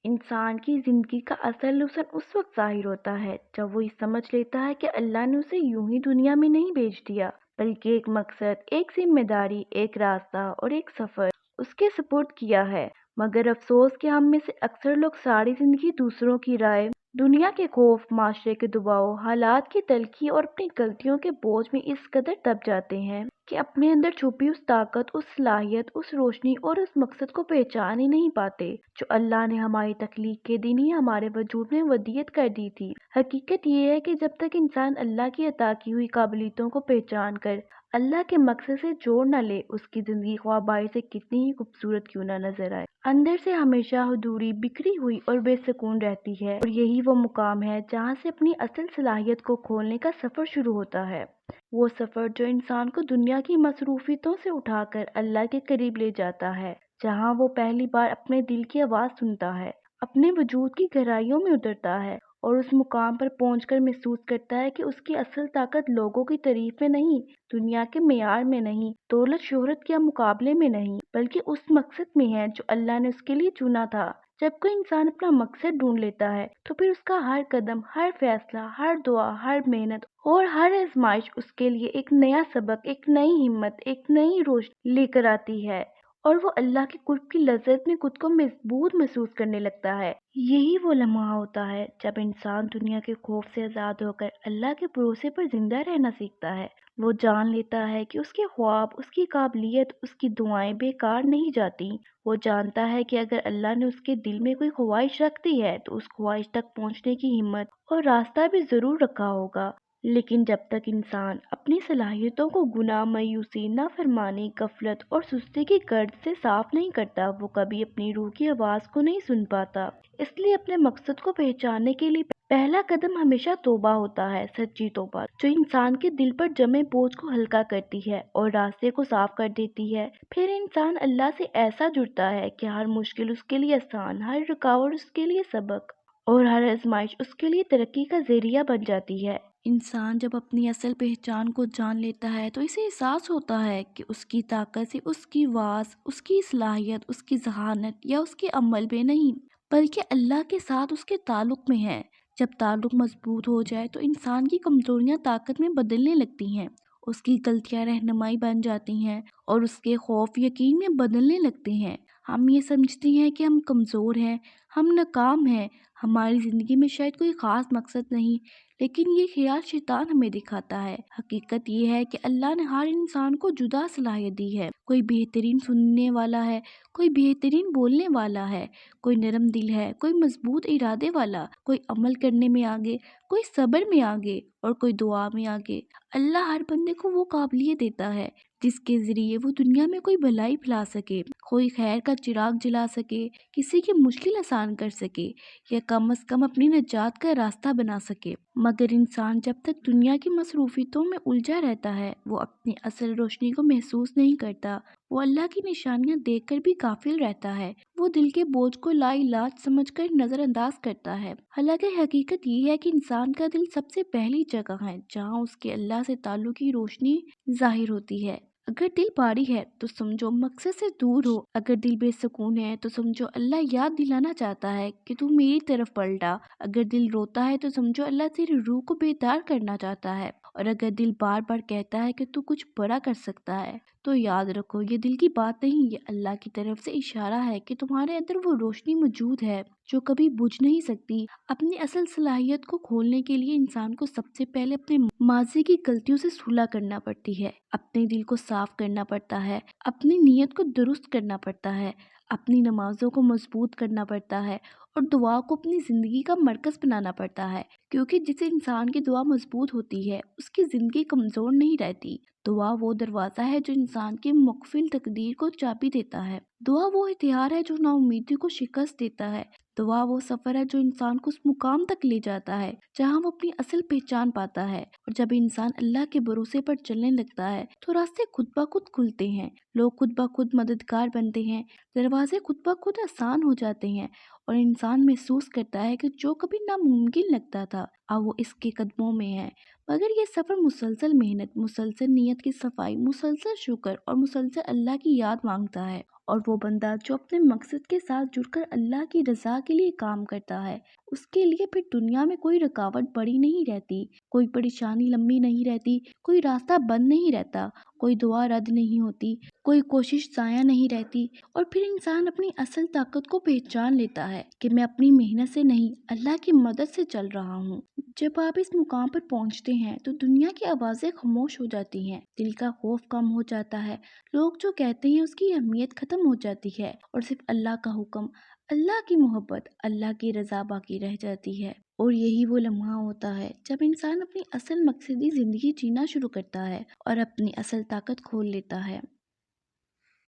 انسان کی زندگی کا اصل حسن اس وقت ظاہر ہوتا ہے جب وہ یہ سمجھ لیتا ہے کہ اللہ نے اسے یوں ہی دنیا میں نہیں بھیج دیا، بلکہ ایک مقصد، ایک ذمہ داری، ایک راستہ اور ایک سفر اس کے سپورٹ کیا ہے۔ مگر افسوس کہ ہم میں سے اکثر لوگ ساری زندگی دوسروں کی رائے، دنیا کے خوف، معاشرے کے دباؤ، حالات کی تلخی اور اپنی غلطیوں کے بوجھ میں اس قدر دب جاتے ہیں کہ اپنے اندر چھپی اس طاقت، اس صلاحیت، اس روشنی اور اس مقصد کو پہچان ہی نہیں پاتے جو اللہ نے ہماری تخلیق کے دن ہی ہمارے وجود میں ودیعت کر دی تھی۔ حقیقت یہ ہے کہ جب تک انسان اللہ کی عطا کی ہوئی قابلیتوں کو پہچان کر اللہ کے مقصد سے جوڑ نہ لے، اس کی زندگی خواہ باہر سے کتنی ہی خوبصورت کیوں نہ نظر آئے، اندر سے ہمیشہ ادھوری، بکھری ہوئی اور بے سکون رہتی ہے۔ اور یہی وہ مقام ہے جہاں سے اپنی اصل صلاحیت کو کھولنے کا سفر شروع ہوتا ہے، وہ سفر جو انسان کو دنیا کی مصروفیتوں سے اٹھا کر اللہ کے قریب لے جاتا ہے، جہاں وہ پہلی بار اپنے دل کی آواز سنتا ہے، اپنے وجود کی گہرائیوں میں اترتا ہے اور اس مقام پر پہنچ کر محسوس کرتا ہے کہ اس کی اصل طاقت لوگوں کی تعریف میں نہیں، دنیا کے معیار میں نہیں، دولت شہرت یا مقابلے میں نہیں، بلکہ اس مقصد میں ہے جو اللہ نے اس کے لیے چنا تھا۔ جب کوئی انسان اپنا مقصد ڈھونڈ لیتا ہے تو پھر اس کا ہر قدم، ہر فیصلہ، ہر دعا، ہر محنت اور ہر آزمائش اس کے لیے ایک نیا سبق، ایک نئی ہمت، ایک نئی روشنی لے کر آتی ہے، اور وہ اللہ کے قرب کی لذت میں خود کو مضبوط محسوس کرنے لگتا ہے۔ یہی وہ لمحہ ہوتا ہے جب انسان دنیا کے خوف سے آزاد ہو کر اللہ کے بھروسے پر زندہ رہنا سیکھتا ہے۔ وہ جان لیتا ہے کہ اس کے خواب، اس کی قابلیت، اس کی دعائیں بیکار نہیں جاتی۔ وہ جانتا ہے کہ اگر اللہ نے اس کے دل میں کوئی خواہش رکھ دی ہے تو اس خواہش تک پہنچنے کی ہمت اور راستہ بھی ضرور رکھا ہوگا۔ لیکن جب تک انسان اپنی صلاحیتوں کو گناہ، مایوسی، نافرمانی، غفلت اور سستی کی گرد سے صاف نہیں کرتا، وہ کبھی اپنی روح کی آواز کو نہیں سن پاتا۔ اس لیے اپنے مقصد کو پہچاننے کے لیے پہلا قدم ہمیشہ توبہ ہوتا ہے، سچی توبہ جو انسان کے دل پر جمے بوجھ کو ہلکا کرتی ہے اور راستے کو صاف کر دیتی ہے۔ پھر انسان اللہ سے ایسا جڑتا ہے کہ ہر مشکل اس کے لیے آسان، ہر رکاوٹ اس کے لیے سبق اور ہر آزمائش اس کے لیے ترقی کا ذریعہ بن جاتی ہے۔ انسان جب اپنی اصل پہچان کو جان لیتا ہے تو اسے احساس ہوتا ہے کہ اس کی طاقت سے اس کی واس، اس کی صلاحیت، اس کی ذہانت یا اس کے عمل میں نہیں، بلکہ اللہ کے ساتھ اس کے تعلق میں ہے۔ جب تعلق مضبوط ہو جائے تو انسان کی کمزوریاں طاقت میں بدلنے لگتی ہیں، اس کی غلطیاں رہنمائی بن جاتی ہیں اور اس کے خوف یقین میں بدلنے لگتے ہیں۔ ہم یہ سمجھتے ہیں کہ ہم کمزور ہیں، ہم ناکام ہیں، ہماری زندگی میں شاید کوئی خاص مقصد نہیں، لیکن یہ خیال شیطان ہمیں دکھاتا ہے۔ حقیقت یہ ہے کہ اللہ نے ہر انسان کو جدا صلاحیت دی ہے۔ کوئی بہترین سننے والا ہے، کوئی بہترین بولنے والا ہے، کوئی نرم دل ہے، کوئی مضبوط ارادے والا، کوئی عمل کرنے میں آگے، کوئی صبر میں آگے اور کوئی دعا میں آگے۔ اللہ ہر بندے کو وہ قابلیت دیتا ہے جس کے ذریعے وہ دنیا میں کوئی بھلائی پھیلا سکے، کوئی خیر کا چراغ جلا سکے، کسی کی مشکل آسان کر سکے یا کم از کم اپنی نجات کا راستہ بنا سکے۔ مگر انسان جب تک دنیا کی مصروفیتوں میں الجھا رہتا ہے، وہ اپنی اصل روشنی کو محسوس نہیں کرتا۔ وہ اللہ کی نشانیاں دیکھ کر بھی غافل رہتا ہے، وہ دل کے بوجھ کو لا علاج سمجھ کر نظر انداز کرتا ہے۔ حالانکہ حقیقت یہ ہے کہ انسان کا دل سب سے پہلی جگہ ہے جہاں اس کے اللہ سے تعلق کی روشنی ظاہر ہوتی ہے۔ اگر دل بھاری ہے تو سمجھو مقصد سے دور ہو، اگر دل بے سکون ہے تو سمجھو اللہ یاد دلانا چاہتا ہے کہ تو میری طرف پلٹا، اگر دل روتا ہے تو سمجھو اللہ تیری روح کو بیدار کرنا چاہتا ہے، اور اگر دل بار بار کہتا ہے کہ تو کچھ بڑا کر سکتا ہے تو یاد رکھو یہ دل کی بات نہیں، یہ اللہ کی طرف سے اشارہ ہے کہ تمہارے اندر وہ روشنی موجود ہے جو کبھی بجھ نہیں سکتی۔ اپنی اصل صلاحیت کو کھولنے کے لیے انسان کو سب سے پہلے اپنے ماضی کی غلطیوں سے صلح کرنا پڑتی ہے، اپنے دل کو صاف کرنا پڑتا ہے، اپنی نیت کو درست کرنا پڑتا ہے، اپنی نمازوں کو مضبوط کرنا پڑتا ہے اور دعا کو اپنی زندگی کا مرکز بنانا پڑتا ہے، کیونکہ جس انسان کی دعا مضبوط ہوتی ہے اس کی زندگی کمزور نہیں رہتی۔ دعا وہ دروازہ ہے جو انسان کی مقفل تقدیر کو چابی دیتا ہے، دعا وہ ہتھیار ہے جو ناامیدی کو شکست دیتا ہے، دعا وہ سفر ہے جو انسان کو اس مقام تک لے جاتا ہے جہاں وہ اپنی اصل پہچان پاتا ہے۔ اور جب انسان اللہ کے بھروسے پر چلنے لگتا ہے تو راستے خود بخود کھلتے ہیں، لوگ خود بخود مددگار بنتے ہیں، دروازے خود بخود آسان ہو جاتے ہیں اور انسان محسوس کرتا ہے کہ جو کبھی ناممکن لگتا تھا اب وہ اس کے قدموں میں ہے۔ مگر یہ سفر مسلسل محنت، مسلسل نیت کی صفائی، مسلسل شکر اور مسلسل اللہ کی یاد مانگتا ہے، اور وہ بندہ جو اپنے مقصد کے ساتھ جڑ کر اللہ کی رضا کے لیے کام کرتا ہے، اس کے لیے پھر دنیا میں کوئی رکاوٹ بڑی نہیں رہتی، کوئی پریشانی لمبی نہیں رہتی، کوئی راستہ بند نہیں رہتا، کوئی دعا رد نہیں ہوتی، کوئی کوشش ضائع نہیں رہتی، اور پھر انسان اپنی اصل طاقت کو پہچان لیتا ہے کہ میں اپنی محنت سے نہیں، اللہ کی مدد سے چل رہا ہوں۔ جب آپ اس مقام پر پہنچتے ہیں تو دنیا کی آوازیں خاموش ہو جاتی ہیں، دل کا خوف کم ہو جاتا ہے، لوگ جو کہتے ہیں اس کی اہمیت ختم ہو جاتی ہے، اور صرف اللہ کا حکم، اللہ کی محبت، اللہ کی رضا باقی رہ جاتی ہے۔ اور یہی وہ لمحہ ہوتا ہے جب انسان اپنی اصل مقصدی زندگی جینا شروع کرتا ہے اور اپنی اصل طاقت کھول لیتا ہے۔